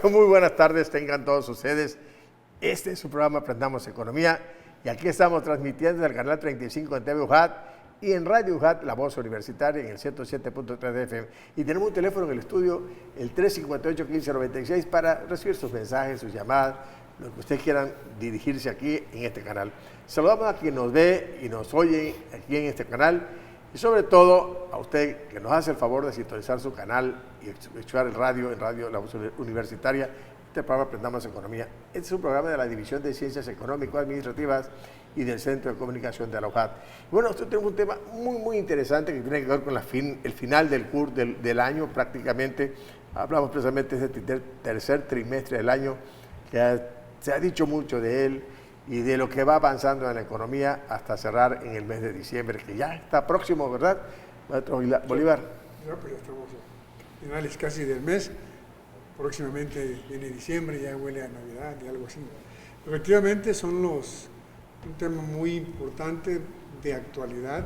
Muy buenas tardes, tengan todos ustedes. Este es su programa Aprendamos Economía y aquí estamos transmitiendo desde el canal 35 en TV UJAT y en Radio UJAT, la voz universitaria en el 107.3 de FM. Y tenemos un teléfono en el estudio, el 358-1596, para recibir sus mensajes, sus llamadas, lo que ustedes quieran dirigirse aquí en este canal. Saludamos a quien nos ve y nos oye aquí en este canal y sobre todo a usted que nos hace el favor de sintonizar su canal y escuchar el radio, en Radio La Voz Universitaria. Este programa Aprendamos Economía. Este es un programa de la División de Ciencias Económico-Administrativas y del Centro de Comunicación de la UJAT. Bueno, nosotros tenemos un tema muy interesante que tiene que ver con el final del curso del año prácticamente. Hablamos precisamente de este tercer trimestre del año, que se ha dicho mucho de él y de lo que va avanzando en la economía hasta cerrar en el mes de diciembre, que ya está próximo, ¿verdad, maestro Bolívar? Ya, pues ya estamos a finales casi del mes. Próximamente viene diciembre, ya huele a Navidad y algo así. Efectivamente son un tema muy importante de actualidad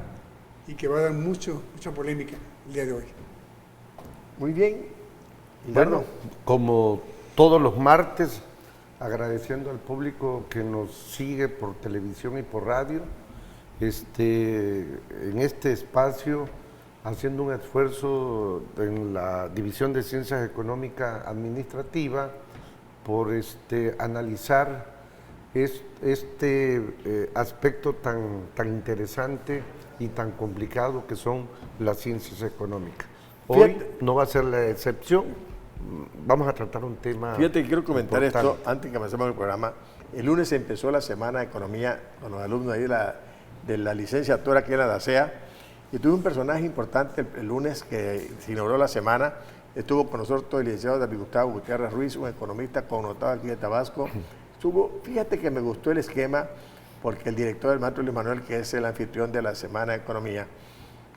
y que va a dar mucha polémica el día de hoy. Muy bien. Bueno, como todos los martes, agradeciendo al público que nos sigue por televisión y por radio, en este espacio, haciendo un esfuerzo en la División de Ciencias Económicas Administrativas por analizar este aspecto tan interesante y tan complicado que son las ciencias económicas. Hoy no va a ser la excepción, vamos a tratar un tema. Fíjate que quiero comentar importante. esto antes que comencemos el programa. El lunes empezó la semana de economía con los alumnos ahí de la licenciatura aquí en la DACEA. Y tuve un personaje importante el lunes que se inauguró la semana. Estuvo con nosotros el licenciado David Gustavo Gutiérrez Ruiz, un economista connotado aquí de Tabasco. Fíjate que me gustó el esquema porque el director del maestro Luis Manuel, que es el anfitrión de la Semana de Economía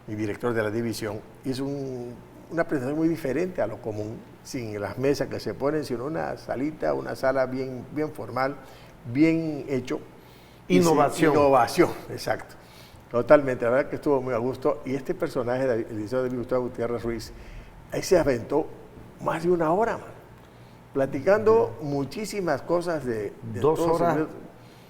y director de la división, hizo una presentación muy diferente a lo común, sin las mesas que se ponen, sino una salita, una sala bien formal, bien hecho. Innovación, exacto. Totalmente, la verdad que estuvo muy a gusto. Y este personaje, el licenciado David Gustavo Gutiérrez Ruiz, ahí se aventó más de una hora, man, platicando muchísimas cosas de 2 horas.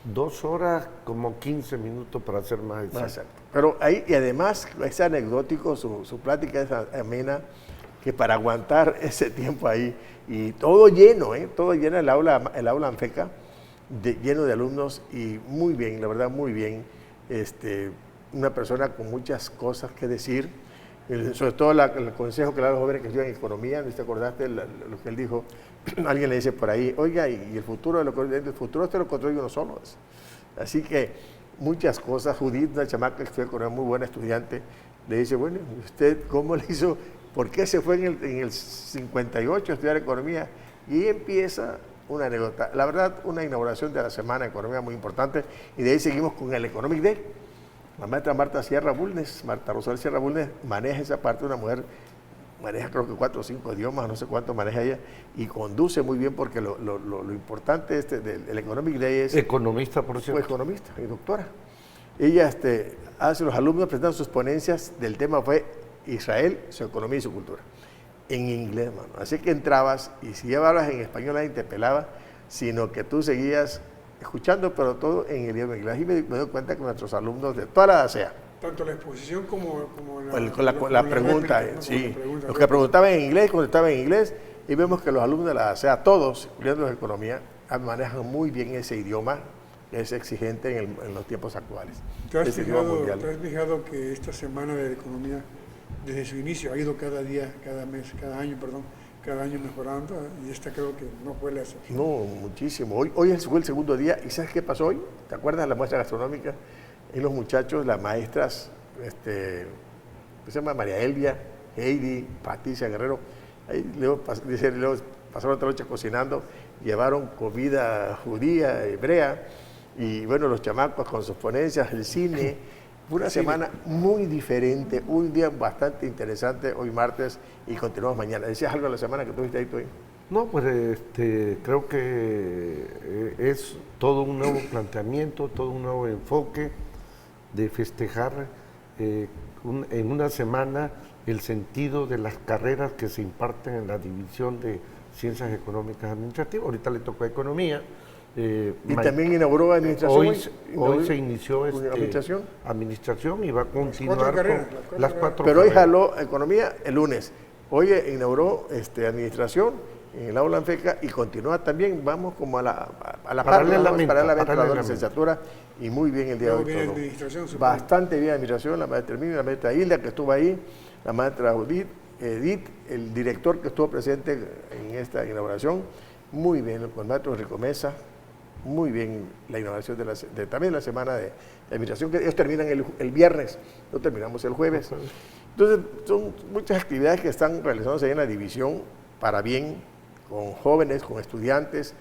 2 horas como 15 minutos para ser más exacto. Exacto. Pero ahí, y además, es anecdótico, su plática es amena, que para aguantar ese tiempo ahí, y todo lleno, todo lleno el aula Anfeca, lleno de alumnos, y muy bien, la verdad, muy bien. Una persona con muchas cosas que decir, sobre todo el consejo que le da a los jóvenes que estudian economía. ¿No te acordaste lo que él dijo? Alguien le dice por ahí, oiga, y el futuro el futuro lo construye uno solo. Así que muchas cosas. Judith, una chamaca que estudia economía, muy buena estudiante, le dice, bueno, ¿usted cómo le hizo? ¿Por qué se fue en el 58 a estudiar economía? Y empieza una anécdota. La verdad, una inauguración de la Semana de Economía muy importante, y de ahí seguimos con el Economic Day. La maestra Marta Rosal Sierra Bulnes, maneja esa parte. Una mujer maneja creo que 4 o 5 idiomas, no sé cuánto maneja ella, y conduce muy bien, porque lo importante del Economic Day es... Economista, por cierto. Fue economista y doctora. Ella hace los alumnos presentan sus ponencias, del tema fue Israel, su economía y su cultura, en inglés, mano. Así que entrabas, y si ya hablas en español nadie te pelaba, sino que tú seguías escuchando, pero todo en el idioma inglés. Y me doy cuenta que nuestros alumnos de toda la DACEA, Tanto la exposición como la pregunta, réplica, sí. pregunta, Los que preguntaban en inglés, contestaban en inglés, y vemos que los alumnos de la DACEA, todos, incluyendo los de economía, manejan muy bien ese idioma, que es exigente en los tiempos actuales. ¿Te has fijado que esta Semana de Economía, desde su inicio, ha ido cada año mejorando, y esta creo que no fue la excepción? No, muchísimo. Hoy fue el segundo día, y ¿sabes qué pasó hoy? ¿Te acuerdas de la muestra gastronómica? Y los muchachos, las maestras, se llama María Elvia, Heidi, Patricia Guerrero, ahí luego pasaron otra noche cocinando, llevaron comida judía, hebrea, y bueno, los chamacos con sus ponencias, el cine, Fue una semana muy diferente, un día bastante interesante, hoy martes, y continuamos mañana. ¿Decías algo de la semana que tuviste ahí tú? No, pues creo que es todo un nuevo planteamiento, todo un nuevo enfoque de festejar en una semana el sentido de las carreras que se imparten en la división de Ciencias Económicas Administrativas. Ahorita le tocó Economía. Y también inauguró Administración. Hoy se inició administración y va a continuar con las cuatro Pero hoy carreras. jaló Economía el lunes. Hoy inauguró Administración en el aula ANFECA y continúa también, vamos como a la paralelamente a la licenciatura, y muy bien el día de hoy. Bien administración, bastante bien administración, la maestra Herminia, la maestra Hilda que estuvo ahí, la maestra Edith, el director que estuvo presente en esta inauguración, muy bien, con el maestro Rico Mesa, muy bien la inauguración también la semana de administración, que ellos terminan el viernes, no terminamos el jueves. Entonces, son muchas actividades que están realizándose ahí en la división para bien, con jóvenes, con estudiantes.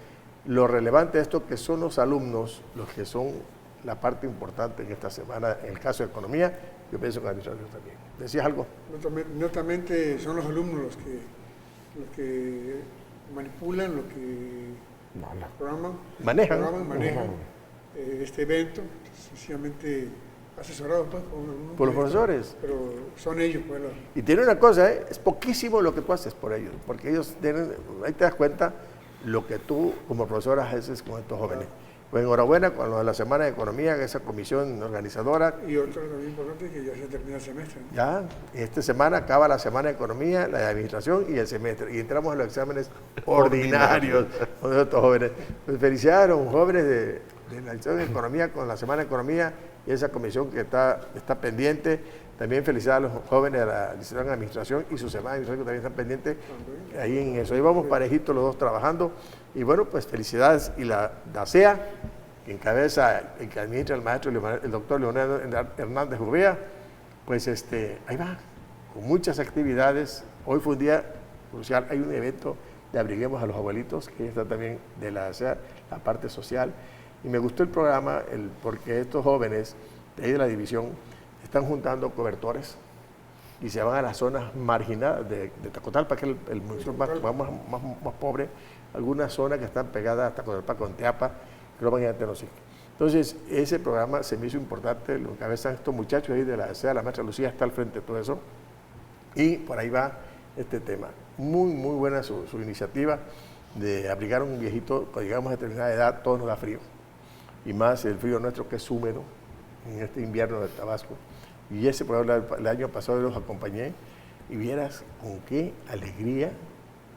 Lo relevante de esto que son los alumnos los que son la parte importante en esta semana, en el caso de Economía, yo pienso que en administración también. ¿Decías algo? Netamente son los alumnos los que manipulan, los que manejan este evento, sencillamente asesorados por los profesores. Pero son ellos. Bueno. Y tiene una cosa, es poquísimo lo que tú haces por ellos, porque ellos tienen, ahí te das cuenta lo que tú como profesor haces con estos jóvenes. Pues enhorabuena con lo de la Semana de Economía, esa comisión organizadora. Y otro también importante es que ya se termina el semestre, ¿no? Ya, esta semana acaba la Semana de Economía, la de Administración y el semestre. Y entramos en los exámenes ordinarios con estos jóvenes. Pues felicidades a los jóvenes de la Liceo de Economía con la Semana de Economía y esa comisión que está pendiente. También felicidades a los jóvenes de la Licenciatura en Administración y su Semana de Administración que también están pendientes ahí en eso. Ahí vamos parejitos los dos trabajando. Y bueno, pues felicidades. Y la DACEA, que encabeza, que administra el maestro, el doctor Leonardo Hernández Jubea, pues ahí va, con muchas actividades. Hoy fue un día crucial, hay un evento de Abriguemos a los Abuelitos, que está también de la DACEA, la parte social. Y me gustó el programa porque estos jóvenes de ahí de la división están juntando cobertores y se van a las zonas marginadas de Tacotalpa, que es el municipio más pobre, algunas zonas que están pegadas a Tacotalpa con Teapa, que lo van a ir a Tenosique. Entonces, ese programa se me hizo importante, lo encabezan estos muchachos ahí de la SEA, la maestra Lucía está al frente de todo eso, y por ahí va este tema. Muy, muy buena su iniciativa de abrigar a un viejito, cuando llegamos a determinada edad, todo nos da frío, y más el frío nuestro que es húmedo, en este invierno del Tabasco. Y ese programa el año pasado los acompañé y vieras con qué alegría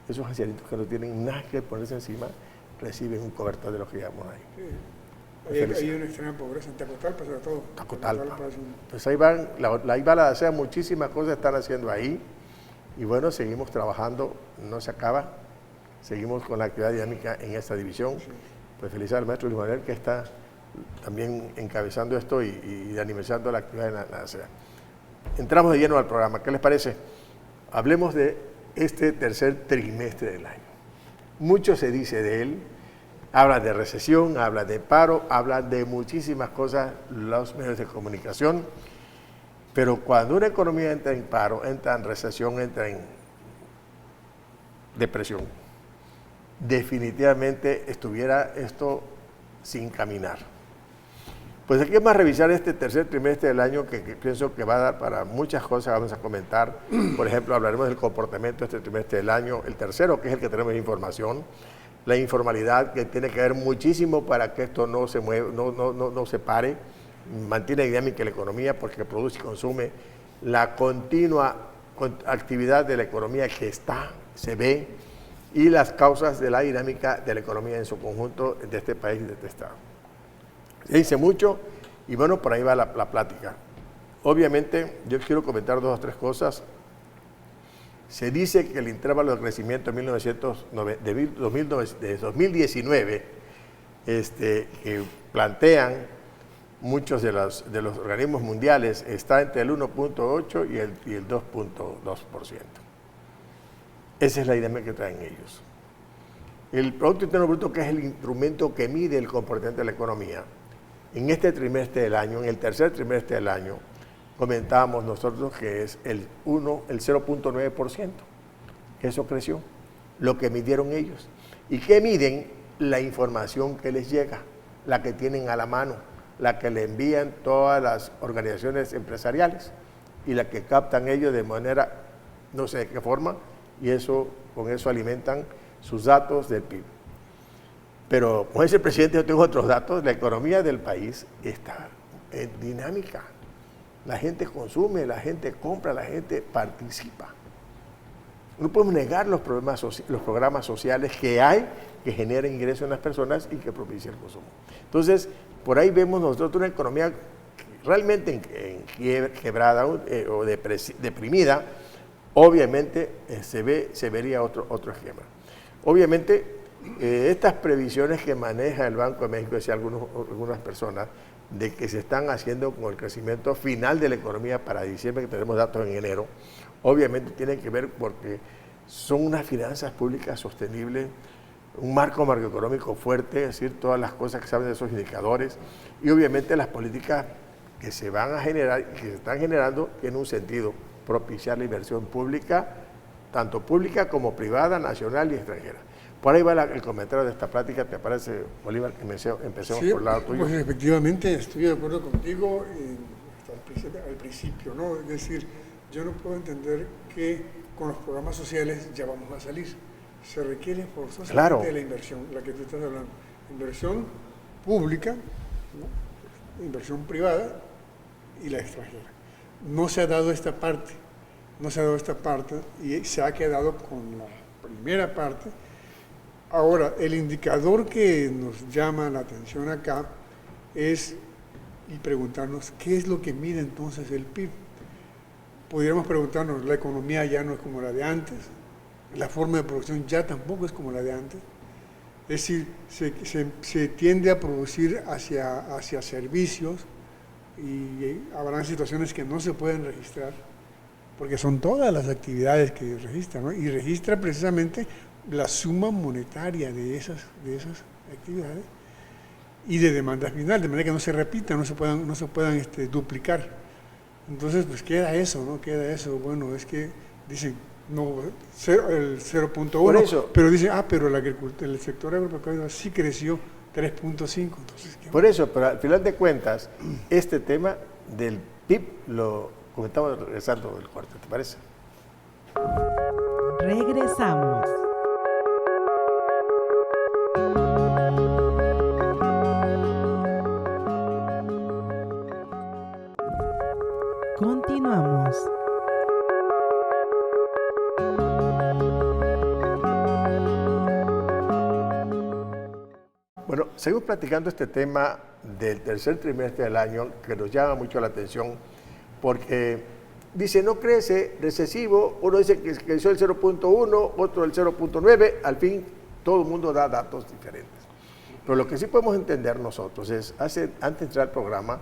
esos ancianitos que no tienen nada que ponerse encima reciben un cobertor de los que llevamos ahí. Sí. Hay una extrema pobreza en Tacotalpa, sobre todo. Tacotalpa. Pues ahí va la DACEA, muchísimas cosas están haciendo ahí. Y bueno, seguimos trabajando, no se acaba. Seguimos con la actividad dinámica en esta división. Sí. Pues felicidades al maestro Luis Manuel que está también encabezando esto y animando la actividad en la DACEA. Entramos de lleno al programa. ¿Qué les parece? Hablemos de este tercer trimestre del año. Mucho se dice de él. Habla de recesión, habla de paro, habla de muchísimas cosas los medios de comunicación. Pero cuando una economía entra en paro, entra en recesión, entra en depresión, definitivamente estuviera esto sin caminar. Pues aquí vamos a revisar este tercer trimestre del año que pienso que va a dar para muchas cosas, vamos a comentar. Por ejemplo, hablaremos del comportamiento de este trimestre del año. El tercero, que es el que tenemos información, la informalidad, que tiene que ver muchísimo para que esto no se mueva, no se pare, mantiene dinámica la economía porque produce y consume, la continua actividad de la economía que se ve, y las causas de la dinámica de la economía en su conjunto de este país y de este estado. Se dice mucho y bueno, por ahí va la plática. Obviamente, yo quiero comentar 2 o 3 cosas. Se dice que el intervalo de crecimiento de 2019 que plantean muchos de los organismos mundiales está entre el 1.8 y el 2.2%. Esa es la dinámica que traen ellos. El Producto Interno Bruto, que es el instrumento que mide el comportamiento de la economía, en este trimestre del año, en el tercer trimestre del año, comentábamos nosotros que es el 0.9%. Eso creció, lo que midieron ellos. ¿Y qué miden? La información que les llega, la que tienen a la mano, la que le envían todas las organizaciones empresariales y la que captan ellos de manera, no sé de qué forma, y con eso alimentan sus datos del PIB. Pero, como dice el presidente, yo tengo otros datos, la economía del país está dinámica. La gente consume, la gente compra, la gente participa. No podemos negar los programas sociales que hay, que generan ingresos en las personas y que propician el consumo. Entonces, por ahí vemos nosotros una economía realmente quebrada o deprimida. Obviamente se vería otro esquema. Obviamente, estas previsiones que maneja el Banco de México, decía algunas personas, de que se están haciendo con el crecimiento final de la economía para diciembre, que tenemos datos en enero, obviamente tienen que ver porque son unas finanzas públicas sostenibles, un marco macroeconómico fuerte, es decir, todas las cosas que saben de esos indicadores, y obviamente las políticas que se van a generar y que se están generando tienen un sentido, propiciar la inversión pública, tanto pública como privada, nacional y extranjera. Por ahí va el comentario de esta plática, ¿te parece, Bolívar, que empecemos por el lado tuyo? Pues efectivamente estoy de acuerdo contigo hasta al principio, ¿no? Es decir, yo no puedo entender que con los programas sociales ya vamos a salir. Se requiere forzosamente de la inversión, la que tú estás hablando. Inversión pública, ¿no? Inversión privada y la extranjera. No se ha dado esta parte, y se ha quedado con la primera parte. Ahora, el indicador que nos llama la atención acá es y preguntarnos qué es lo que mide entonces el PIB. Podríamos preguntarnos, la economía ya no es como la de antes, la forma de producción ya tampoco es como la de antes. Es decir, se tiende a producir hacia servicios y habrán situaciones que no se pueden registrar, porque son todas las actividades que registran, ¿no? Y registra precisamente la suma monetaria de esas actividades y de demanda final, de manera que no se repitan, no se puedan duplicar. Entonces, pues queda eso, ¿no? Bueno, es que dicen, no, el 0.1, pero dicen, pero el sector agropecuario sí creció 3.5. Entonces, por eso, pero al final de cuentas, este tema del PIB lo comentamos regresando del corte, ¿te parece? Regresamos. Continuamos. Bueno, seguimos platicando este tema del tercer trimestre del año que nos llama mucho la atención porque dice no crece, recesivo, uno dice que creció el 0.1, otro el 0.9, al fin todo el mundo da datos diferentes. Pero lo que sí podemos entender nosotros es, antes de entrar al programa,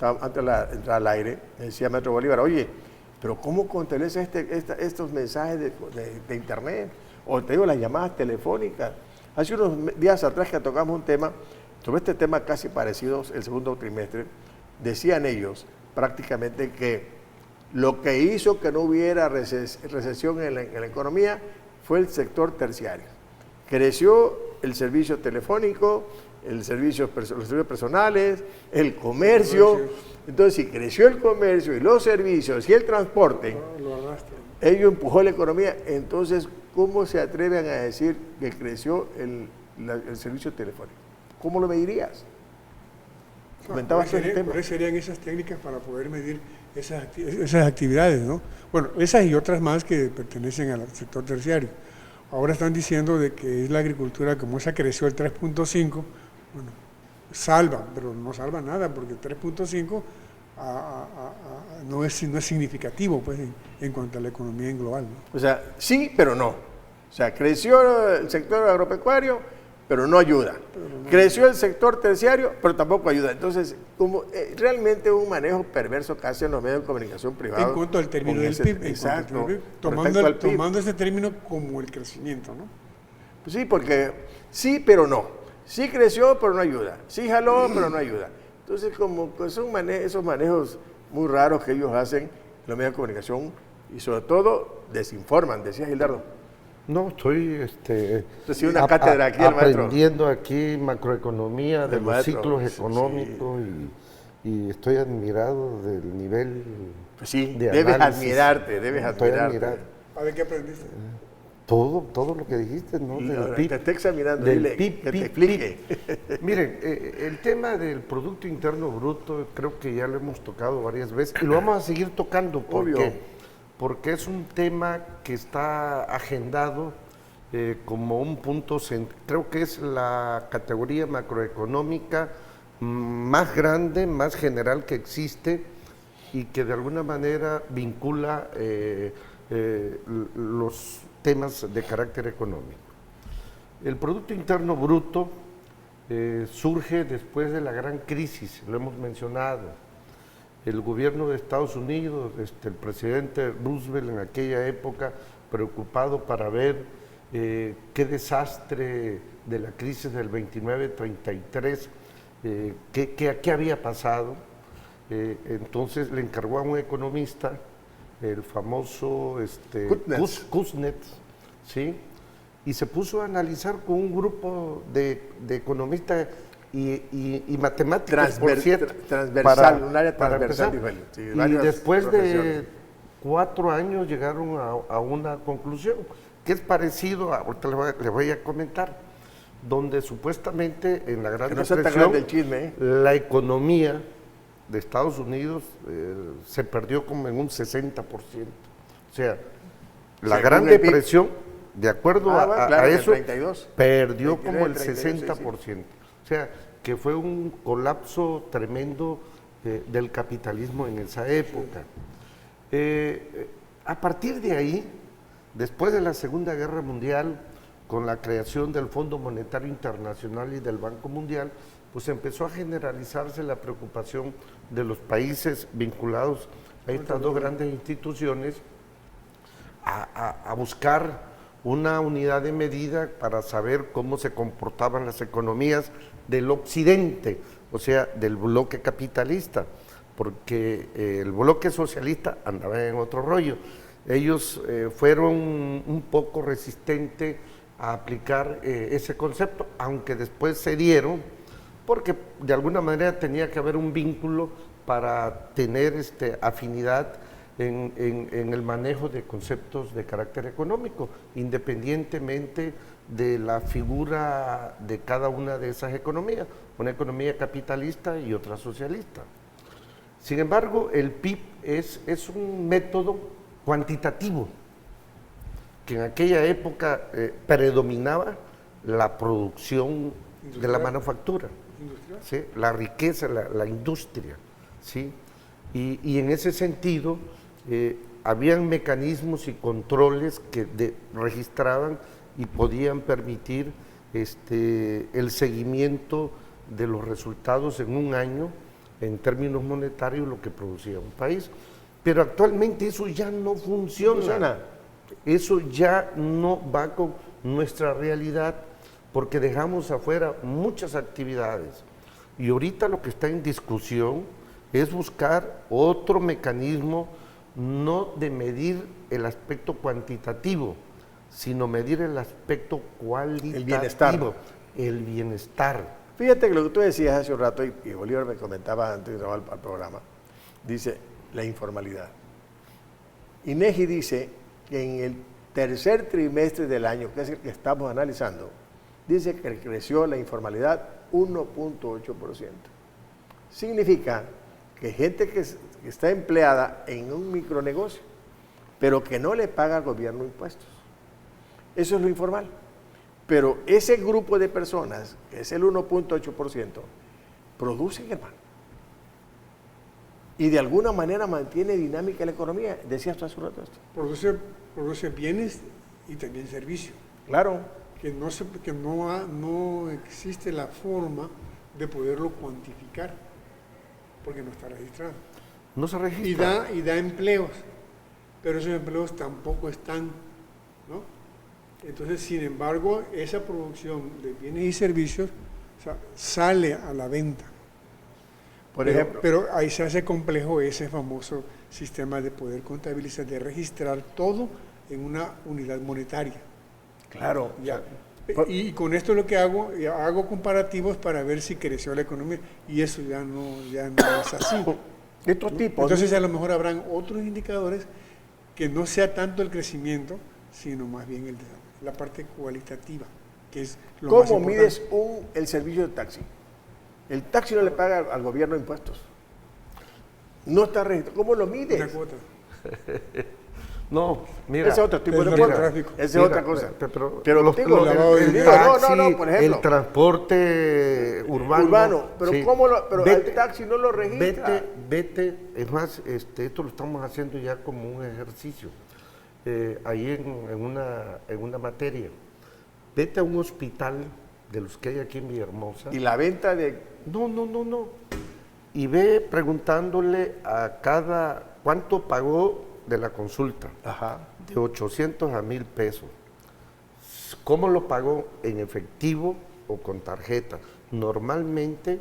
antes de entrar al aire, decía Maestro Bolívar, oye, pero ¿cómo contabiliza estos mensajes de internet? O te digo, las llamadas telefónicas. Hace unos días atrás que tocamos un tema, sobre este tema casi parecido, el segundo trimestre, decían ellos prácticamente que lo que hizo que no hubiera recesión en la economía fue el sector terciario. Creció el servicio telefónico, los servicios personales, el comercio. Entonces, si creció el comercio y los servicios y el transporte, ello empujó la economía. Entonces, ¿cómo se atreven a decir que creció el servicio telefónico? ¿Cómo lo medirías? ¿Cuáles serían esas técnicas para poder medir esas actividades, ¿no? Bueno, esas y otras más que pertenecen al sector terciario. Ahora están diciendo de que es la agricultura, como esa creció el 3.5, bueno, salva, pero no salva nada, porque el 3.5 no es significativo pues, en cuanto a la economía en global, ¿no? O sea, sí, pero no. O sea, creció el sector agropecuario, pero no ayuda. Creció el sector terciario, pero tampoco ayuda. Entonces, como realmente un manejo perverso que hacen los medios de comunicación privados. En cuanto al término del PIB. Exacto. Tomando ese término como el crecimiento, ¿no? Pues sí, porque sí, pero no. Sí creció, pero no ayuda. Sí jaló, pero no ayuda. Entonces, como que son esos manejos muy raros que ellos hacen en los medios de comunicación y sobre todo desinforman, decía Gildardo. No, estoy Entonces, una cátedra aquí el maestro. aprendiendo aquí macroeconomía de El los maestro, ciclos sí. económicos y estoy admirado del nivel Pues sí, de debes análisis. admirarte, debes Estoy admirarte. admirado. A ver qué aprendiste. Todo lo que dijiste, ¿no? Y Del ahora PIB. te está examinando, Del dile PIB, que te PIB, explique. Miren, el tema del Producto Interno Bruto creo que ya lo hemos tocado varias veces y lo vamos a seguir tocando Obvio. porque es un tema que está agendado como un punto central. Creo que es la categoría macroeconómica más grande, más general que existe y que de alguna manera vincula los temas de carácter económico. El Producto Interno Bruto surge después de la gran crisis, lo hemos mencionado. El gobierno de Estados Unidos, el presidente Roosevelt en aquella época, preocupado para ver qué desastre de la crisis del 29-33, qué había pasado. Entonces le encargó a un economista, el famoso Kuznets, ¿sí? Y se puso a analizar con un grupo de economistas y matemáticos, por cierto, Transversal, un área para transversal. empezar. Sí, Y varias después de profesiones. 4 años llegaron a una conclusión, que es parecido, ahorita le voy a comentar, donde supuestamente en la Gran Que no sea tan Depresión grande el chisme, ¿eh? la economía de Estados Unidos se perdió como en un 60%. O sea, la Según Gran el PIB. Depresión, de acuerdo Bueno, claro, a en el eso, 32. perdió 29, como el 32, 60%. sí, sí. O sea, que fue un colapso tremendo del capitalismo en esa época. A partir de ahí, después de la Segunda Guerra Mundial, con la creación del Fondo Monetario Internacional y del Banco Mundial, pues empezó a generalizarse la preocupación de los países vinculados a estas dos grandes instituciones a buscar una unidad de medida para saber cómo se comportaban las economías del occidente, o sea, del bloque capitalista, porque el bloque socialista andaba en otro rollo. Ellos fueron un poco resistentes a aplicar ese concepto, aunque después se dieron, porque de alguna manera tenía que haber un vínculo para tener afinidad en el manejo de conceptos de carácter económico, independientemente de la figura de cada una de esas economías, una economía capitalista y otra socialista. Sin embargo, el PIB es un método cuantitativo, que en aquella época predominaba la producción de la manufactura, ¿sí? La riqueza, la industria, ¿sí? Y en ese sentido habían mecanismos y controles que registraban y podían permitir el seguimiento de los resultados en un año en términos monetarios, lo que producía un país. Pero actualmente eso ya no funciona. Eso ya no va con nuestra realidad porque dejamos afuera muchas actividades. Y ahorita lo que está en discusión es buscar otro mecanismo, no de medir el aspecto cuantitativo, sino medir el aspecto cualitativo, el bienestar. Fíjate que lo que tú decías hace un rato, y Bolívar me comentaba antes de entrar al programa, dice la informalidad. INEGI dice que en el tercer trimestre del año, que es el que estamos analizando, dice que creció la informalidad 1.8%. Significa que gente que está empleada en un micronegocio, pero que no le paga al gobierno impuestos. Eso es lo informal. Pero ese grupo de personas, que es el 1.8%, producen, hermano. Y de alguna manera mantiene dinámica la economía. Decías tú hace un rato esto. Produce bienes y también servicios. Claro. Que no existe la forma de poderlo cuantificar, porque no está registrado. No se registra. Y da empleos, pero esos empleos tampoco están, ¿no? Entonces, sin embargo, esa producción de bienes y servicios, o sea, sale a la venta. Por ejemplo. Pero ahí se hace complejo ese famoso sistema de poder contabilizar, de registrar todo en una unidad monetaria. Claro. Ya. Y con esto lo que hago comparativos para ver si creció la economía, y eso ya no es así. Estos tipos. Entonces a lo mejor habrán otros indicadores que no sea tanto el crecimiento, sino más bien la parte cualitativa, que es lo más ¿Cómo importante. mides el servicio de taxi? El taxi no le paga al gobierno impuestos. No está registrado. ¿Cómo lo mides? Una cuota. No, mira. Ese es otro tipo el de narcotráfico. Esa es Mira, otra cosa. pero digo, lavado de dinero. no, por ejemplo. el transporte urbano. Pero sí. ¿cómo pero Vete- al taxi no lo registra? Vete, es más, esto lo estamos haciendo ya como un ejercicio, ahí en una materia. Vete a un hospital de los que hay aquí en Villahermosa. Y la venta de... No. Y ve preguntándole a cuánto pagó de la consulta, Ajá. de 800 a 1,000 pesos. ¿Cómo lo pagó? ¿En efectivo o con tarjeta? Normalmente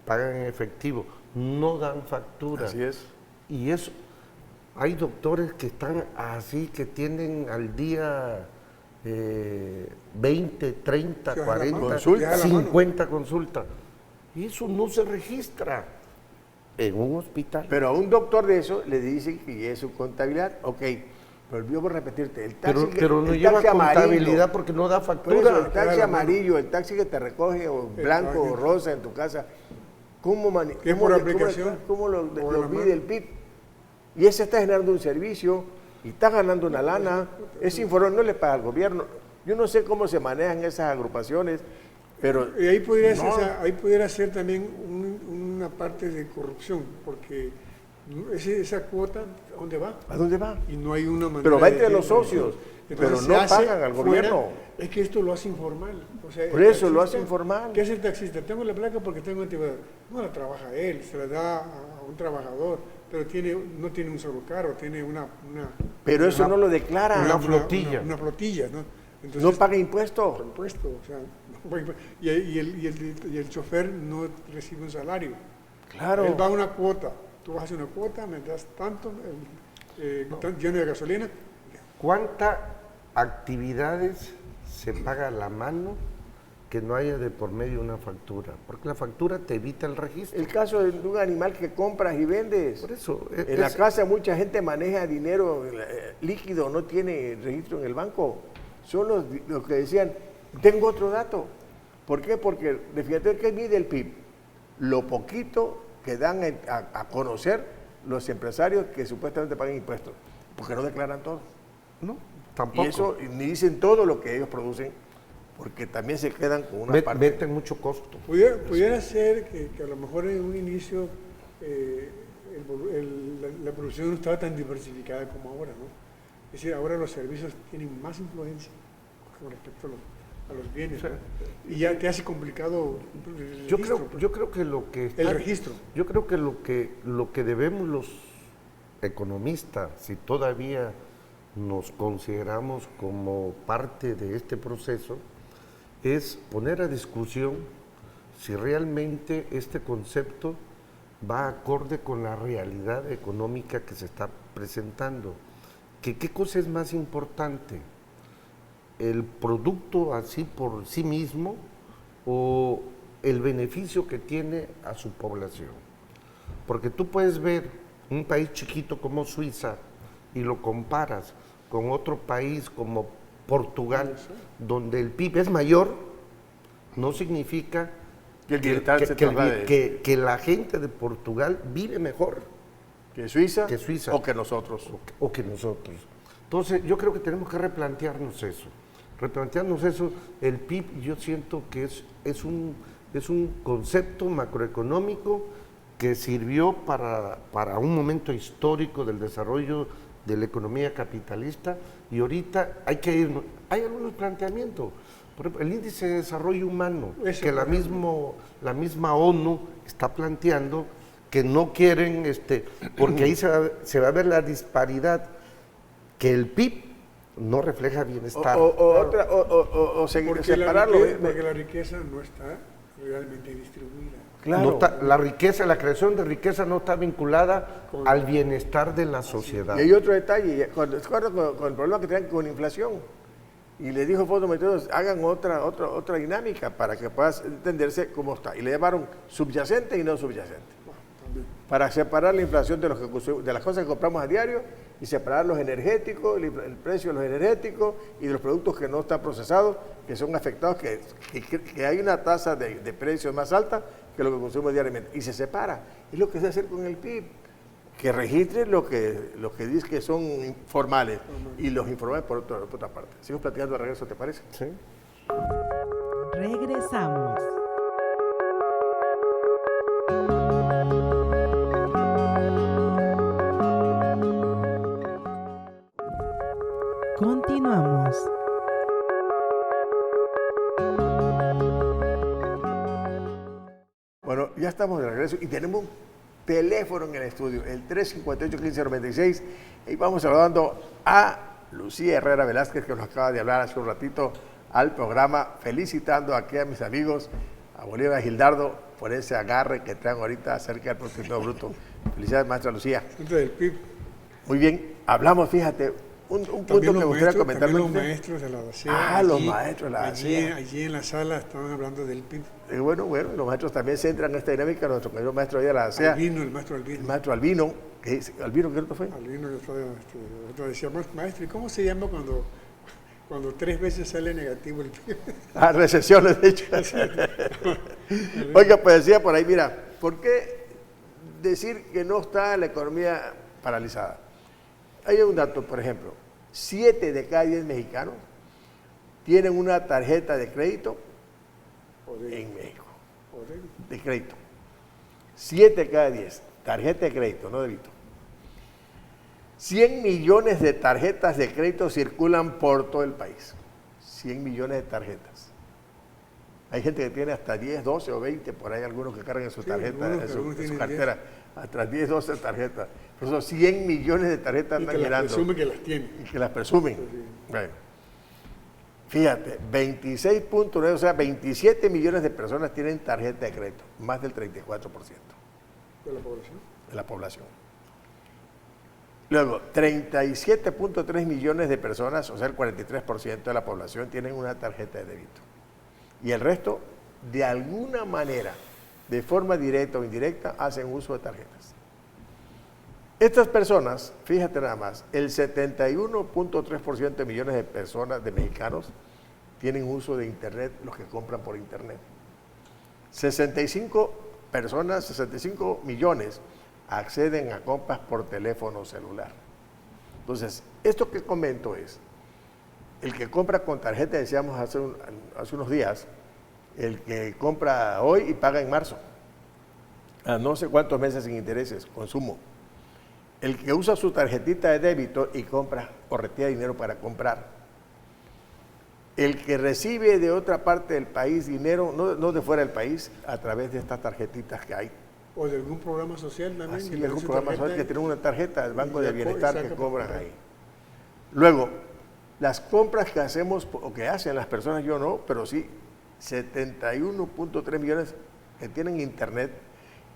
pagan en efectivo, no dan factura. Así es. Y eso, hay doctores que están así, que tienen al día 20, 30, Se baja la 40, mano, consultas. se baja la mano. 50 consultas. Y eso no se registra en un hospital. Pero a un doctor de eso le dicen que es su contabilidad. Ok, pero olvido por repetirte. El taxi, pero no el lleva taxi amarillo, contabilidad porque no da por factura. eso, el taxi Claro, claro. amarillo, el taxi que te recoge, o blanco o rosa en tu casa, ¿cómo, Que es por aplicación, cómo lo por la mide mano. el PIB? Y ese está generando un servicio y está ganando una lana. Ese informe no le paga al gobierno. Yo no sé cómo se manejan esas agrupaciones, pero Y ahí pudiera, no. ahí pudiera ser también una parte de corrupción, porque esa cuota, ¿a dónde va? ¿a dónde va? Y no hay una manera Pero va entre de- los socios, pero se no hace pagan al gobierno. Es que esto lo hace informal. O sea, Por el eso lo hace taxista, informal. ¿Qué hace el taxista? Tengo la placa porque tengo antigüedad. No la trabaja él, se la da a un trabajador, pero no tiene un solo carro, tiene una Pero eso no lo declara. una flotilla. Una flotilla, ¿no? Entonces, No paga impuestos. por impuesto, o sea, y el chofer no recibe un salario. Claro. Él va a una cuota, tú vas a hacer una cuota, me das tanto, lleno de gasolina. ¿Cuántas actividades se paga a la mano que no haya de por medio una factura? Porque la factura te evita el registro. El caso de un animal que compras y vendes. Por eso, En la casa mucha gente maneja dinero líquido, no tiene registro en el banco. Son los que decían, tengo otro dato. ¿Por qué? Porque fíjate que mide el PIB. Lo poquito que dan a conocer los empresarios que supuestamente pagan impuestos, porque no declaran todo. no, tampoco. Y eso ni dicen todo lo que ellos producen, porque también se quedan con una parte. Meten mucho costo. Pudiera ser que a lo mejor en un inicio la producción no estaba tan diversificada como ahora, ¿no? Es decir, ahora los servicios tienen más influencia con respecto a los bienes, ¿no? Y ya te hace complicado el Yo registro, creo, pues. yo creo que lo que El registro. Yo creo que lo que debemos los economistas, si todavía nos consideramos como parte de este proceso, es poner a discusión si realmente este concepto va acorde con la realidad económica que se está presentando. ¿Qué cosa es más importante? ¿El producto así por sí mismo o el beneficio que tiene a su población? Porque tú puedes ver un país chiquito como Suiza y lo comparas con otro país como Portugal, donde el PIB es mayor, no significa Que el bienestar se traslade. que la gente de Portugal vive mejor ¿Que Suiza? Que Suiza. O que nosotros. o que nosotros. Entonces, yo creo que tenemos que replantearnos eso. El PIB yo siento que es un concepto macroeconómico que sirvió para un momento histórico del desarrollo de la economía capitalista y ahorita hay algunos planteamientos. Por ejemplo, el índice de desarrollo humano, Eso, que la misma ONU está planteando que no quieren, porque ahí se va a ver la disparidad, que el PIB no refleja bienestar. O Porque separarlo. porque la riqueza no está realmente distribuida. Claro. No está, la riqueza, la creación de riqueza no está vinculada al bienestar de la sociedad. Y hay otro detalle, con el problema que tienen con inflación. Y le dijo Fondo Monetario, hagan otra dinámica para que pueda entenderse cómo está. Y le llamaron subyacente y no subyacente. Para separar la inflación de las cosas que compramos a diario y separar los energéticos, el precio de los energéticos y de los productos que no están procesados, que son afectados, que hay una tasa de precios más alta que lo que consumimos diariamente. Y se separa. Es lo que se hace con el PIB. Que registre lo que dice que son formales y los informales por otra parte. Sigo platicando de regreso, ¿te parece? Sí. Regresamos. Continuamos. Bueno, ya estamos de regreso y tenemos un teléfono en el estudio, el 358-1596, y vamos saludando a Lucía Herrera Velázquez, que nos acaba de hablar hace un ratito al programa, felicitando aquí a mis amigos, a Bolívar y Gildardo, por ese agarre que traen ahorita acerca del Producto Interno Bruto. Felicidades, maestra Lucía. Del PIB. Muy bien, hablamos, fíjate, un punto que me gustaría comentar. También los maestros de la DACEA. Los maestros de la DACEA. Allí en la sala estaban hablando del PIB. Bueno, los maestros también se entran en esta dinámica. Nuestro querido maestro de la DACEA. El maestro Albino. El maestro Albino. ¿Albino qué otro fue? Albino, yo decía, maestro, ¿y cómo se llama cuando 3 veces sale negativo el PIB? Recesiones, de hecho. Oiga, pues decía por ahí, mira, ¿por qué decir que no está la economía paralizada? Hay un dato, por ejemplo, 7 de cada 10 mexicanos tienen una tarjeta de crédito en México. De crédito. 7 de cada 10. Tarjeta de crédito, no débito. 100 millones de tarjetas de crédito circulan por todo el país. 100 millones de tarjetas. Hay gente que tiene hasta 10, 12 o 20, por ahí algunos que cargan sus tarjetas, en su cartera, hasta 10, 12 tarjetas. Por eso 100 millones de tarjetas andan girando. Y que las presumen que las tienen. Y que las presumen. Sí. Bueno, fíjate, 26.9, o sea, 27 millones de personas tienen tarjeta de crédito, más del 34%. ¿De la población? De la población. Luego, 37.3 millones de personas, o sea, el 43% de la población, tienen una tarjeta de débito. Y el resto, de alguna manera, de forma directa o indirecta, hacen uso de tarjetas. Estas personas, fíjate nada más, el 71.3% de millones de personas, de mexicanos, tienen uso de Internet, los que compran por Internet. 65 millones acceden a compras por teléfono celular. Entonces, esto que comento es, el que compra con tarjeta, decíamos hace unos días, el que compra hoy y paga en marzo, a no sé cuántos meses sin intereses, consumo. El que usa su tarjetita de débito y compra o retira dinero para comprar. El que recibe de otra parte del país dinero, no de fuera del país, a través de estas tarjetitas que hay. O de algún programa social también. Así, de algún programa social que tiene una tarjeta del Banco de Bienestar que cobran ahí. Luego, las compras que hacemos, o que hacen las personas, yo no, pero sí, 71.3 millones que tienen Internet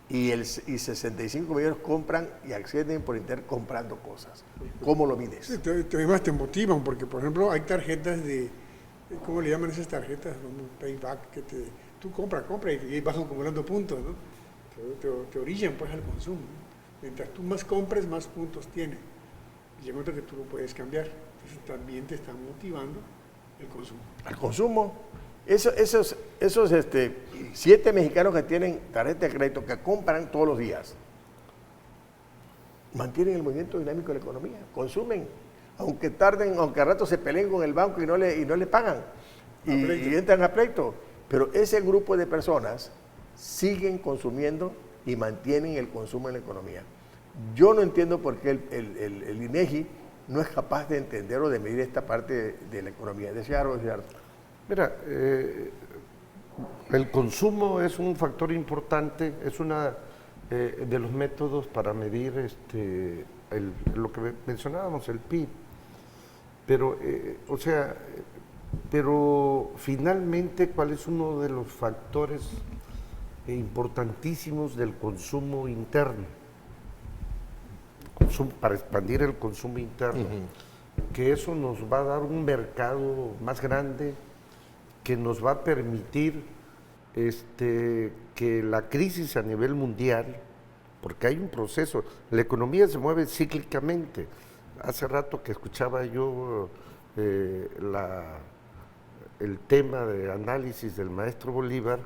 y 65 millones compran y acceden por Internet comprando cosas. ¿Cómo lo mides? Sí, además te motivan, porque por ejemplo hay tarjetas de, ¿cómo le llaman esas tarjetas? Un payback, que tú compra y vas acumulando puntos, ¿no? Te orillan pues al consumo, ¿no? Mientras tú más compres, más puntos tienes. Y llega un momento que tú lo puedes cambiar. Entonces también te están motivando el consumo. Al consumo. Esos 7 mexicanos que tienen tarjeta de crédito, que compran todos los días, mantienen el movimiento dinámico de la economía, consumen, aunque tarden, aunque a rato se peleen con el banco y no le pagan, y entran a pleito. Pero ese grupo de personas siguen consumiendo y mantienen el consumo en la economía. Yo no entiendo por qué el INEGI no es capaz de entender o de medir esta parte de la economía. Decía Gerardo. Mira, el consumo es un factor importante, es uno de los métodos para medir lo que mencionábamos, el PIB. Pero, pero finalmente, ¿cuál es uno de los factores importantísimos del consumo interno, para expandir el consumo interno, que eso nos va a dar un mercado más grande, que nos va a permitir que la crisis a nivel mundial, porque hay un proceso, la economía se mueve cíclicamente. Hace rato que escuchaba yo el tema de análisis del maestro Bolívar,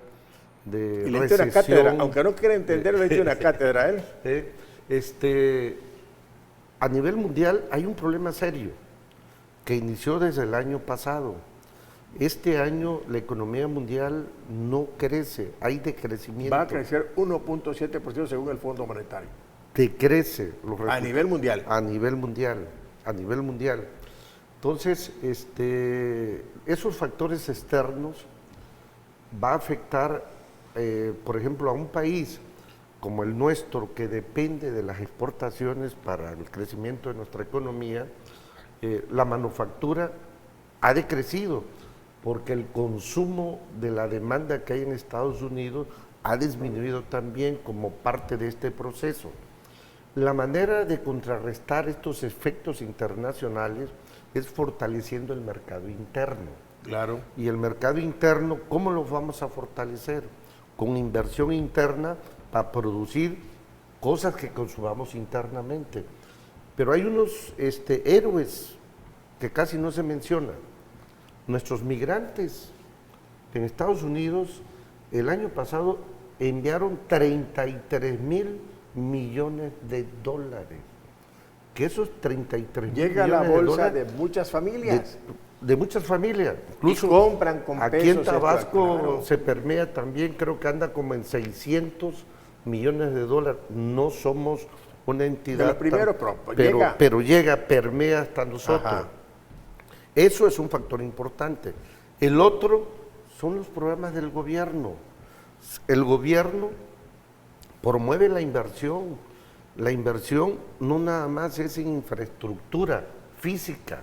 de y le hizo una cátedra, aunque no quiera entender, le hizo una cátedra a él. A nivel mundial hay un problema serio que inició desde el año pasado. Este año la economía mundial no crece, hay decrecimiento. Va a crecer 1.7% según el Fondo Monetario. Decrece. A nivel mundial. A nivel mundial, a nivel mundial. Entonces, esos factores externos va a afectar, por ejemplo, a un país como el nuestro, que depende de las exportaciones para el crecimiento de nuestra economía. La manufactura ha decrecido porque el consumo de la demanda que hay en Estados Unidos ha disminuido también como parte de este proceso. La manera de contrarrestar estos efectos internacionales es fortaleciendo el mercado interno. Claro. Y el mercado interno, ¿cómo lo vamos a fortalecer? Con inversión interna para producir cosas que consumamos internamente. Pero hay unos héroes que casi no se mencionan. Nuestros migrantes en Estados Unidos el año pasado enviaron 33,000 millones de dólares. Que esos 33 llega millones a la bolsa de dólares de muchas familias. De muchas familias. Incluso y compran con aquí pesos en Tabasco claro. se permea también, creo que anda como en 600 millones de dólares. No somos una entidad. Pero primero, pero llega, permea hasta nosotros. Ajá. Eso es un factor importante. El otro son los programas del gobierno. El gobierno promueve la inversión. La inversión no nada más es en infraestructura física.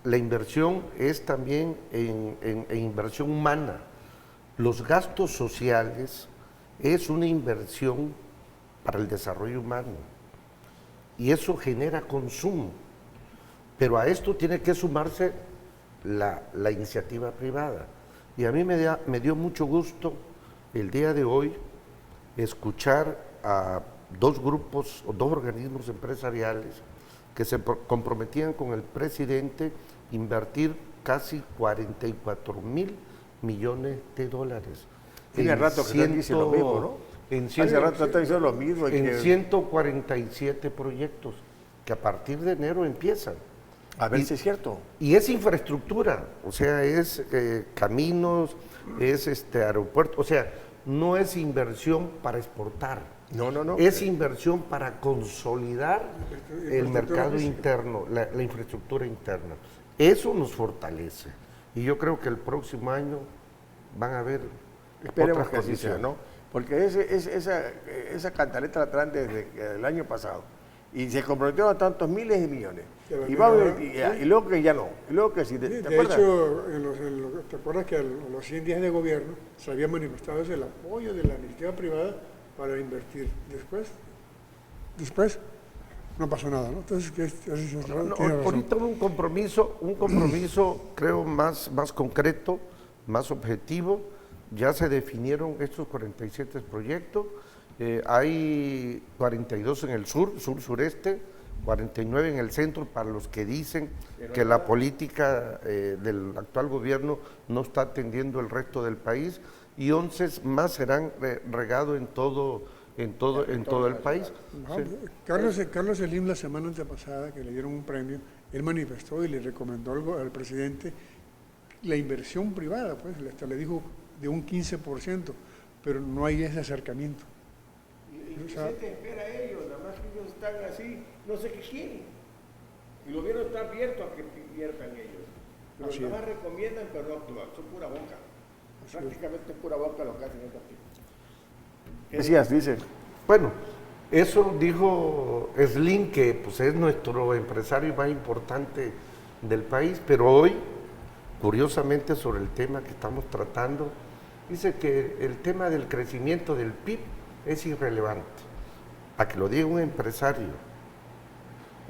La inversión es también en inversión humana. Los gastos sociales es una inversión para el desarrollo humano. Y eso genera consumo. Pero a esto tiene que sumarse la iniciativa privada. Y a mí me dio mucho gusto el día de hoy escuchar a dos grupos o dos organismos empresariales que se comprometían con el presidente a invertir casi 44,000 millones de dólares. Tiene rato que están diciendo lo mismo, ¿no? Hace rato están diciendo lo mismo. En 147 proyectos que a partir de enero empiezan. A ver si es cierto. Y es infraestructura, o sea, es caminos, es aeropuerto, o sea, no es inversión para exportar. No. Es inversión para consolidar el mercado interno, la infraestructura interna. Eso nos fortalece. Y yo creo que el próximo año van a haber Esperemos otras que así sea, condiciones. ¿no? Porque esa cantaleta la traen desde el año pasado. Y se comprometieron a tantos miles de millones. Y luego que ya no. Y luego que sí. ¿Te acuerdas? Hecho, ¿te acuerdas que a los 100 días de gobierno se había manifestado el apoyo de la iniciativa privada para invertir? Después no pasó nada, ¿no? Entonces, ahorita un compromiso creo más concreto, más objetivo. Ya se definieron estos 47 proyectos. Hay 42 en el sur-sureste, 49 en el centro, para los que dicen que la política del actual gobierno no está atendiendo el resto del país, y 11 más serán regados en todo el país. Carlos Slim, la semana antepasada, que le dieron un premio, él manifestó y le recomendó al presidente la inversión privada, pues hasta le dijo de un 15%, pero no hay ese acercamiento. Y se espera a ellos, nada más que ellos están así, no sé qué quieren. Y el gobierno está abierto a que inviertan ellos. Pero nada más recomiendan, pero no actúan, son pura boca. Prácticamente es pura boca lo que hacen estos tipos. ¿Qué decías, dice? Bueno, eso dijo Slim, que pues es nuestro empresario más importante del país, pero hoy, curiosamente, sobre el tema que estamos tratando, dice que el tema del crecimiento del PIB es irrelevante. Para que lo diga un empresario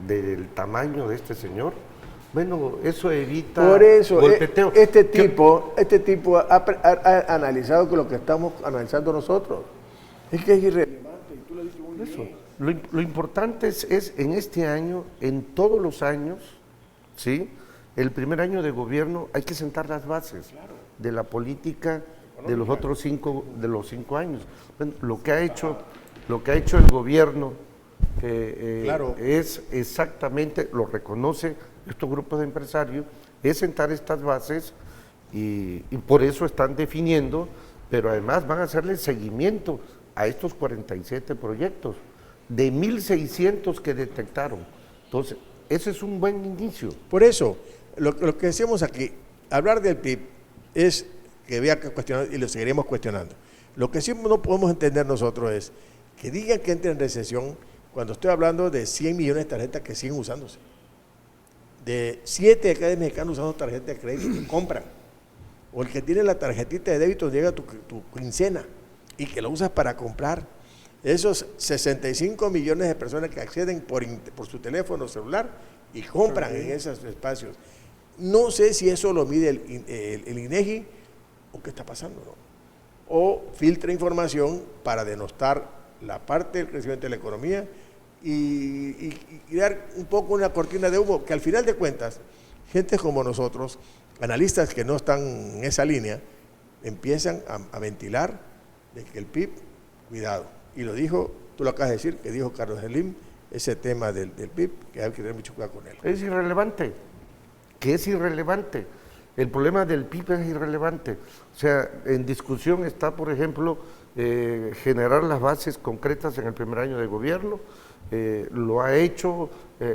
del tamaño de este señor, bueno, eso evita por eso, golpeteo. este tipo ha analizado que lo que estamos analizando nosotros es que es irrelevante. Y tú lo dices muy Eso. bien. Lo importante es en este año, en todos los años, ¿sí? El primer año de gobierno hay que sentar las bases de la política de los otros 5 años. Bueno, lo que ha hecho el gobierno es exactamente, lo reconoce estos grupos de empresarios, es sentar estas bases y por eso están definiendo, pero además van a hacerle seguimiento a estos 47 proyectos, de 1.600 que detectaron. Entonces, ese es un buen inicio. Por eso, lo que decíamos aquí, hablar del PIB es que había que cuestionar y lo seguiremos cuestionando. Lo que sí no podemos entender nosotros es que digan que entra en recesión cuando estoy hablando de 100 millones de tarjetas que siguen usándose. De 7 de cada 10 mexicanos usando tarjetas de crédito que compran. O el que tiene la tarjetita de débito llega a tu quincena y que lo usas para comprar. Esos 65 millones de personas que acceden por su teléfono celular y compran en esos espacios. No sé si eso lo mide el INEGI o qué está pasando, ¿no? O filtra información para denostar la parte del crecimiento de la economía y dar un poco una cortina de humo, que al final de cuentas, gente como nosotros, analistas que no están en esa línea, empiezan a ventilar de que el PIB, cuidado, y lo dijo, tú lo acabas de decir, que dijo Carlos Slim, ese tema del PIB, que hay que tener mucho cuidado con él. Es irrelevante, que es irrelevante. El problema del PIB es irrelevante. O sea, en discusión está, por ejemplo, generar las bases concretas en el primer año de gobierno. Lo ha hecho,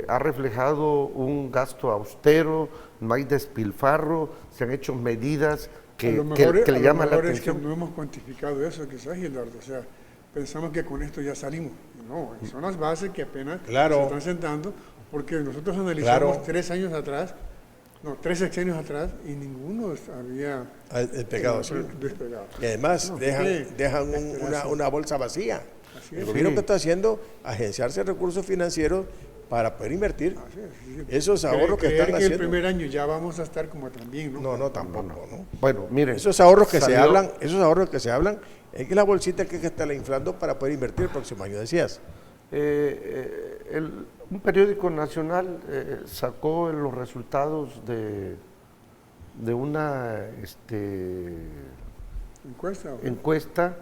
ha reflejado un gasto austero, no hay despilfarro, se han hecho medidas que le llaman la atención. Es que no hemos cuantificado eso, quizás, Gildardo. O sea, pensamos que con esto ya salimos. No, son las bases que apenas se están sentando, porque nosotros analizamos 3 años atrás, 3 sexenios atrás, y ninguno había despegado. Y además dejan una bolsa vacía. El gobierno que está haciendo, agenciarse recursos financieros para poder invertir. Esos ahorros que están haciendo. El primer año ya vamos a estar como también, ¿no? No, tampoco, ¿no? Bueno, miren. Esos ahorros que se hablan, es que la bolsita que está inflando para poder invertir el próximo año, decías. Un periódico nacional sacó los resultados de una encuesta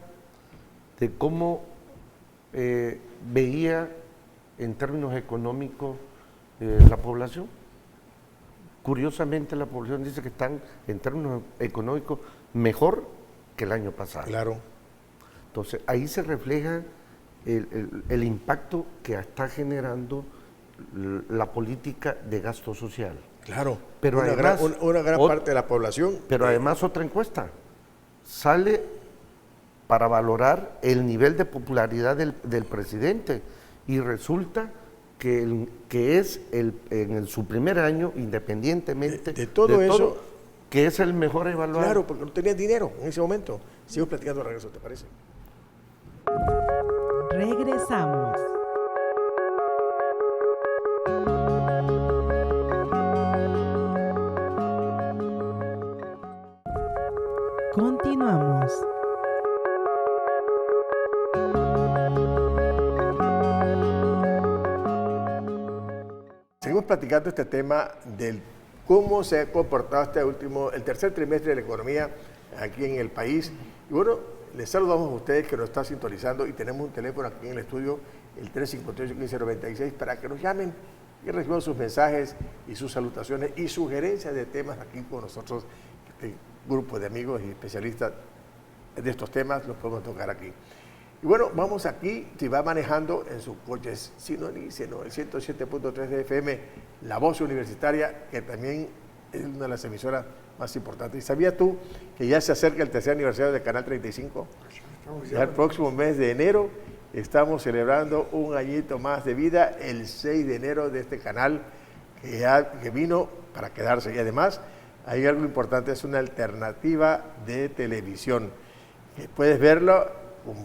de cómo veía en términos económicos la población. Curiosamente, la población dice que están en términos económicos mejor que el año pasado. Claro. Entonces, ahí se refleja el impacto que está generando la política de gasto social. Claro, pero una gran parte de la población. Pero además otra encuesta sale para valorar el nivel de popularidad del presidente y resulta que es en su primer año, independientemente de todo eso, que es el mejor evaluado. Claro, porque no tenía dinero en ese momento. Sigo platicando al regreso, ¿te parece? Regresamos. Continuamos. Seguimos platicando este tema del cómo se ha comportado el tercer trimestre de la economía aquí en el país. Y bueno, les saludamos a ustedes que nos están sintonizando y tenemos un teléfono aquí en el estudio, el 358-1596, para que nos llamen y reciban sus mensajes y sus salutaciones y sugerencias de temas aquí con nosotros. Este grupo de amigos y especialistas de estos temas los podemos tocar aquí. Y bueno, vamos aquí, si va manejando en sus coches, sintonice, ¿no? El 107.3 de FM, La Voz Universitaria, que también es una de las emisoras más importantes. ¿Y sabías tú que ya se acerca el tercer aniversario de Canal 35? Ya el próximo mes de enero estamos celebrando un añito más de vida, el 6 de enero de este canal que vino para quedarse. Y además hay algo importante, es una alternativa de televisión. Puedes verlo con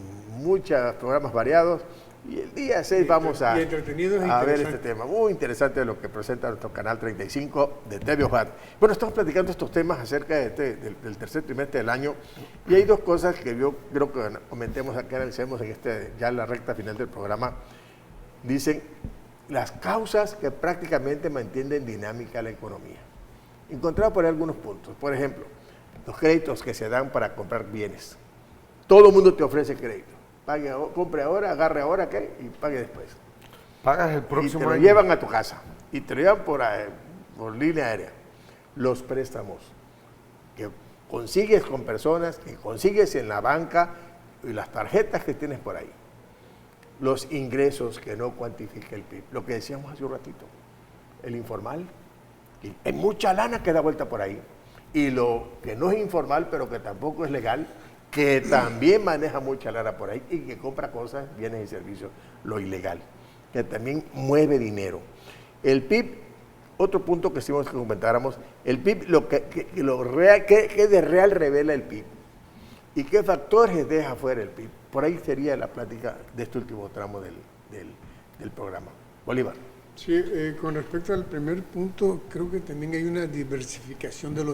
muchos programas variados. Y el día 6 vamos a ver este tema. Muy interesante lo que presenta nuestro canal 35 de TV Ojat. Bueno, estamos platicando estos temas acerca del tercer trimestre del año. Y hay dos cosas que yo creo que comentemos aquí, analicemos en ya en la recta final del programa. Dicen las causas que prácticamente mantienen dinámica la economía. Encontrado por ahí algunos puntos. Por ejemplo, los créditos que se dan para comprar bienes. Todo el mundo te ofrece crédito. Pague, compre ahora, agarre ahora, ¿qué? Y pague después. Pagas el próximo año. Y te lo llevan a tu casa. Y te lo llevan por línea aérea. Los préstamos que consigues con personas, que consigues en la banca y las tarjetas que tienes por ahí. Los ingresos que no cuantifica el PIB. Lo que decíamos hace un ratito. El informal. Y hay mucha lana que da vuelta por ahí. Y lo que no es informal, pero que tampoco es legal, que también maneja mucha lana por ahí y que compra cosas, bienes y servicios, lo ilegal, que también mueve dinero. El PIB, otro punto que hicimos que comentáramos, el PIB, ¿qué de real revela el PIB? ¿Y qué factores deja fuera el PIB? Por ahí sería la plática de este último tramo del programa. Bolívar. Sí, con respecto al primer punto, creo que también hay una diversificación de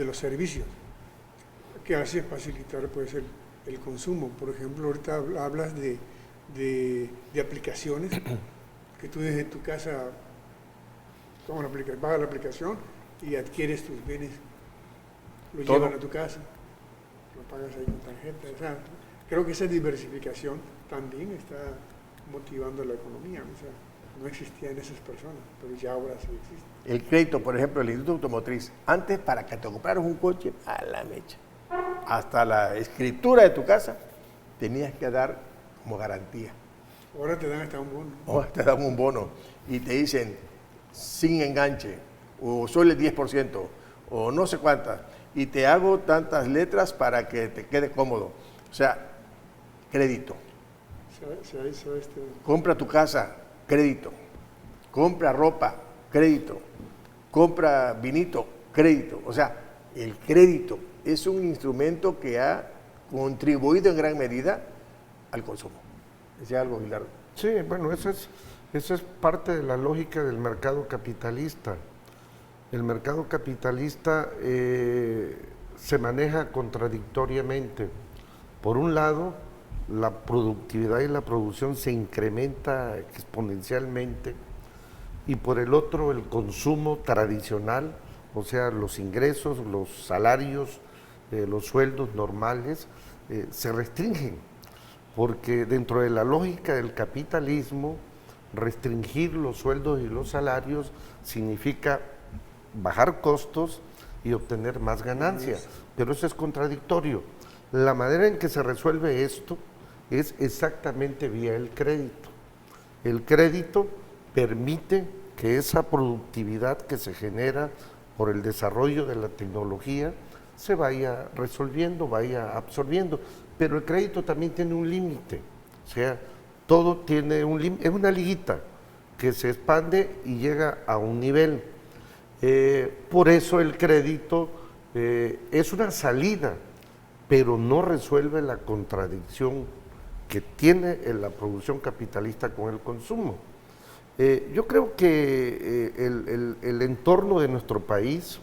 los servicios, que hace facilitar pues el consumo. Por ejemplo, ahorita hablas de aplicaciones que tú desde tu casa bajas la aplicación y adquieres tus bienes, los llevan a tu casa, lo pagas ahí con tarjeta. O sea, creo que esa diversificación también está motivando la economía. O sea, no existían esas personas, pero ya ahora sí existen. El crédito, por ejemplo, el Instituto Automotriz, antes para que te compraras un coche, a la mecha, hasta la escritura de tu casa, tenías que dar como garantía. Ahora te dan hasta un bono. Ahora te dan un bono y te dicen, sin enganche, o solo el 10%, o no sé cuántas, y te hago tantas letras para que te quede cómodo. O sea, crédito. Compra tu casa, crédito. Compra ropa, crédito. Compra vinito, crédito. O sea, el crédito es un instrumento que ha contribuido en gran medida al consumo. ¿Decía algo, Gilardo? Sí, bueno, esa es parte de la lógica del mercado capitalista. El mercado capitalista se maneja contradictoriamente. Por un lado, la productividad y la producción se incrementa exponencialmente, y por el otro, el consumo tradicional, o sea, los ingresos, los salarios, los sueldos normales, se restringen, porque dentro de la lógica del capitalismo, restringir los sueldos y los salarios significa bajar costos y obtener más ganancias, pero eso es contradictorio. La manera en que se resuelve esto es exactamente vía el crédito. El crédito permite que esa productividad que se genera por el desarrollo de la tecnología se vaya resolviendo, vaya absorbiendo, pero el crédito también tiene un límite, o sea, todo tiene un límite, es una liguita que se expande y llega a un nivel. Por eso el crédito es una salida, pero no resuelve la contradicción que tiene en la producción capitalista con el consumo. Yo creo que el entorno de nuestro país,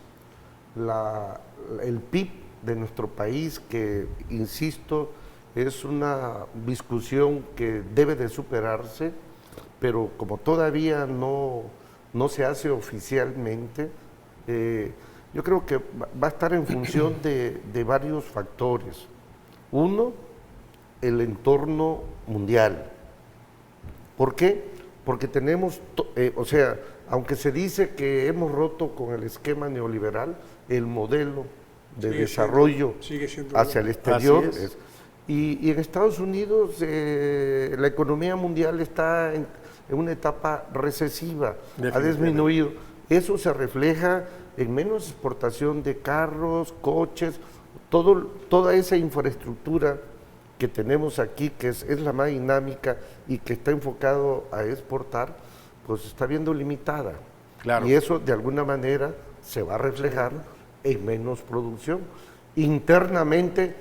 el PIB de nuestro país, que insisto, es una discusión que debe de superarse, pero como todavía no se hace oficialmente, yo creo que va a estar en función de varios factores. Uno, el entorno mundial. ¿Por qué? Porque tenemos, o sea, aunque se dice que hemos roto con el esquema neoliberal, el modelo de desarrollo hacia el exterior. Y en Estados Unidos la economía mundial está en una etapa recesiva, ha disminuido. Eso se refleja en menos exportación de carros, coches, toda esa infraestructura que tenemos aquí, que es la más dinámica y que está enfocado a exportar, pues se está viendo limitada. Claro. Y eso de alguna manera se va a reflejar en menos producción. Internamente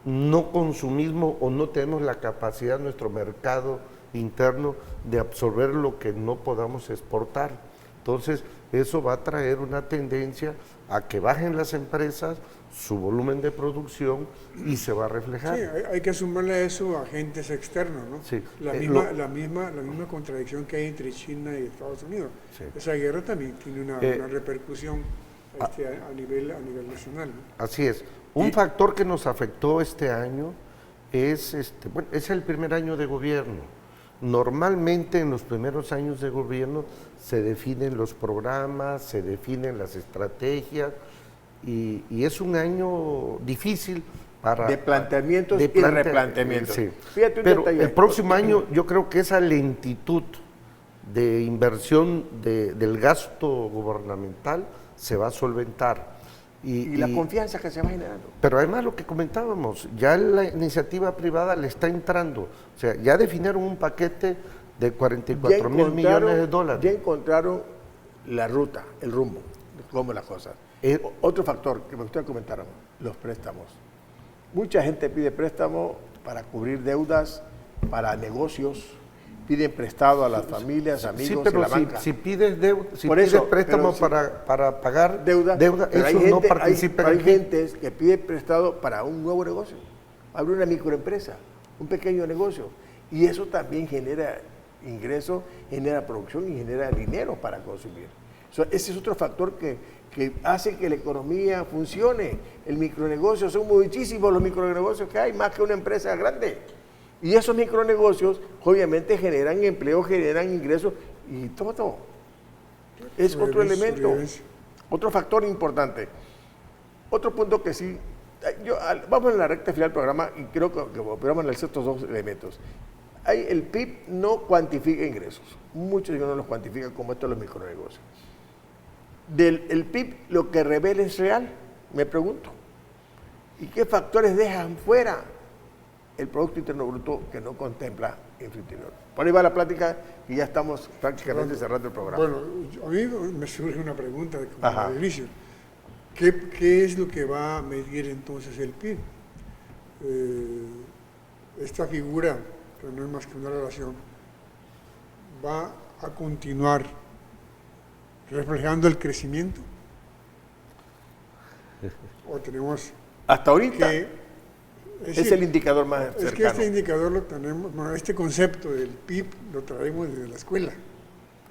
no consumimos o no tenemos la capacidad de nuestro mercado interno de absorber lo que no podamos exportar. Entonces, eso va a traer una tendencia a que bajen las empresas, su volumen de producción y se va a reflejar. Sí, hay que sumarle a eso agentes externos, ¿no? Sí. La misma contradicción que hay entre China y Estados Unidos. Sí. Esa guerra también tiene una repercusión a nivel nacional, ¿no? Así es. Un factor que nos afectó este año es, es el primer año de gobierno. Normalmente en los primeros años de gobierno se definen los programas, se definen las estrategias y es un año difícil para... De planteamientos y replanteamientos. Sí. Fíjate un Pero detalle. el próximo año yo creo que esa lentitud de inversión del gasto gubernamental se va a solventar. Y la confianza que se va generando. Pero además lo que comentábamos, ya la iniciativa privada le está entrando. O sea, ya definieron un paquete de 44 mil millones de dólares. Ya encontraron la ruta, el rumbo, cómo las cosas. Otro factor que me gustaría comentar, los préstamos. Mucha gente pide préstamo para cubrir deudas, para negocios, piden prestado a las familias, amigos, sí, pero y la banca. si pides préstamo para pagar deuda, eso no participa. Hay gente que pide prestado para un nuevo negocio, abrir una microempresa, un pequeño negocio, y eso también genera ingresos, genera producción y genera dinero para consumir. Ese es otro factor que hace que la economía funcione. El micronegocio, son muchísimos los micronegocios que hay, más que una empresa grande. Y esos micronegocios obviamente generan empleo, generan ingresos y todo. Es otro elemento, otro factor importante. Otro punto que sí, vamos en la recta final del programa y creo que podemos analizar estos dos elementos. El PIB no cuantifica ingresos, muchos no los cuantifican como esto de los micronegocios. El PIB lo que revela es real, me pregunto. ¿Y qué factores dejan fuera el Producto Interno Bruto que no contempla en su interior? Por ahí va la plática y ya estamos prácticamente cerrando el programa. Bueno, a mí me surge una pregunta de inicio. ¿Qué es lo que va a medir entonces el PIB? Esta figura, que no es más que una relación, va a continuar reflejando el crecimiento. O tenemos hasta ahorita que, es el indicador más cercano. Es que este indicador lo tenemos, bueno, este concepto del PIB lo traemos desde la escuela.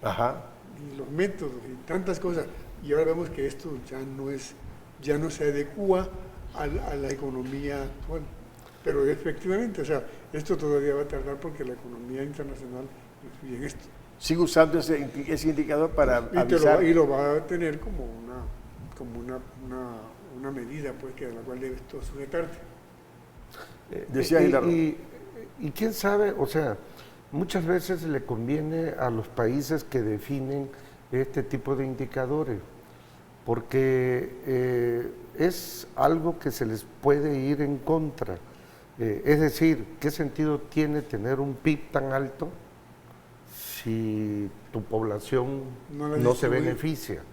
Ajá. Y los métodos y tantas cosas. Y ahora vemos que esto ya no se adecua a la economía actual. Pero efectivamente, o sea, esto todavía va a tardar porque la economía internacional influye en esto. Sigue usando ese indicador para avisar. Y lo va a tener como una medida, pues, que a la cual debes todo sujetarte. Decía Aguilar. Y quién sabe, o sea, muchas veces le conviene a los países que definen este tipo de indicadores, porque es algo que se les puede ir en contra. Es decir, ¿qué sentido tiene tener un PIB tan alto si tu población no se beneficia?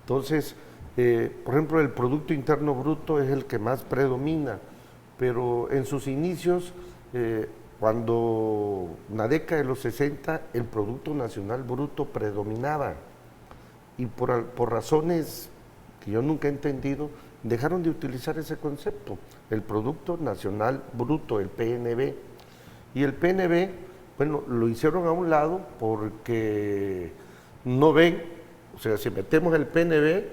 Entonces, por ejemplo, el Producto Interno Bruto es el que más predomina, pero en sus inicios, cuando en la década de los 60, el Producto Nacional Bruto predominaba y por razones que yo nunca he entendido, dejaron de utilizar ese concepto, el Producto Nacional Bruto, el PNB. Y el PNB, bueno, lo hicieron a un lado porque no ven, o sea, si metemos el PNB,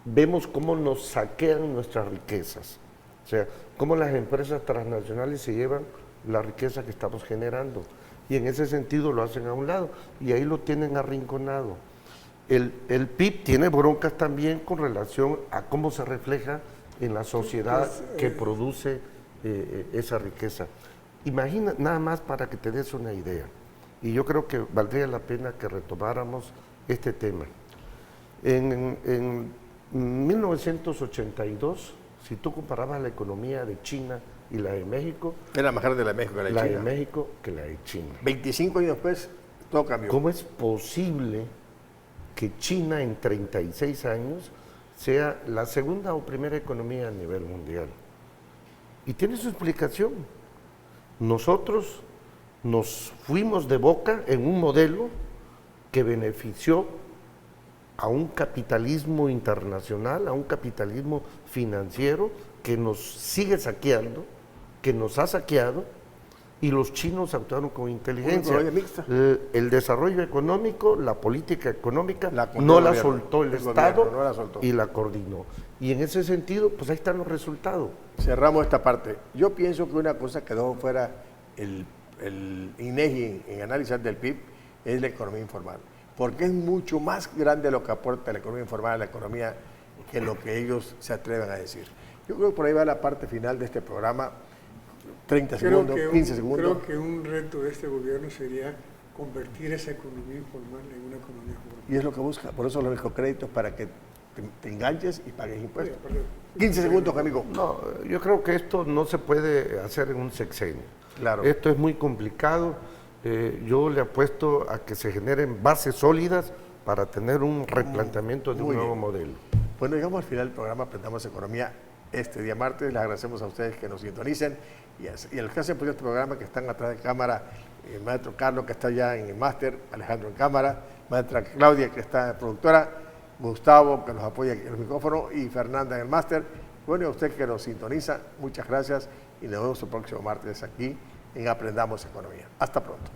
vemos cómo nos saquean nuestras riquezas. O sea, cómo las empresas transnacionales se llevan la riqueza que estamos generando. Y en ese sentido lo hacen a un lado y ahí lo tienen arrinconado. El PIB tiene broncas también con relación a cómo se refleja en la sociedad que produce esa riqueza. Imagina, nada más para que te des una idea, y yo creo que valdría la pena que retomáramos este tema. En 1982, si tú comparabas la economía de China y la de México... Era más grande la de México que la de China. La de México que la de China. 25 años después, todo cambió. ¿Cómo es posible que China en 36 años sea la segunda o primera economía a nivel mundial? Y tiene su explicación. Nosotros nos fuimos de boca en un modelo que benefició a un capitalismo internacional, a un capitalismo financiero que nos sigue saqueando, que nos ha saqueado, y los chinos actuaron con inteligencia. Una economía mixta. El desarrollo económico, la política económica, La no la gobierno, soltó el el Estado gobierno no la soltó. y la coordinó. Y en ese sentido, pues ahí están los resultados. Cerramos esta parte. Yo pienso que una cosa que dejó fuera el INEGI en análisis del PIB es la economía informal, porque es mucho más grande lo que aporta la economía informal a la economía que lo que ellos se atreven a decir. Yo creo que por ahí va la parte final de este programa. 30 segundos, 15 segundos. Creo que un reto de este gobierno sería convertir esa economía informal en una economía formal. Y es lo que busca, por eso los microcréditos, para que te enganches y pagues impuestos. Sí, aparte, 15 segundos, amigo. No, yo creo que esto no se puede hacer en un sexenio. Claro. Esto es muy complicado. Yo le apuesto a que se generen bases sólidas para tener un replanteamiento de un Muy nuevo bien. modelo. Bueno, llegamos al final del programa Aprendamos Economía este día martes. Les agradecemos a ustedes que nos sintonicen y a los que hacen por este programa, que están atrás de cámara, el maestro Carlos, que está allá en el máster, Alejandro en cámara, maestra Claudia, que está productora, Gustavo, que nos apoya en el micrófono, y Fernanda en el máster. Bueno, y a usted que nos sintoniza, muchas gracias y nos vemos el próximo martes aquí en Aprendamos Economía. Hasta pronto.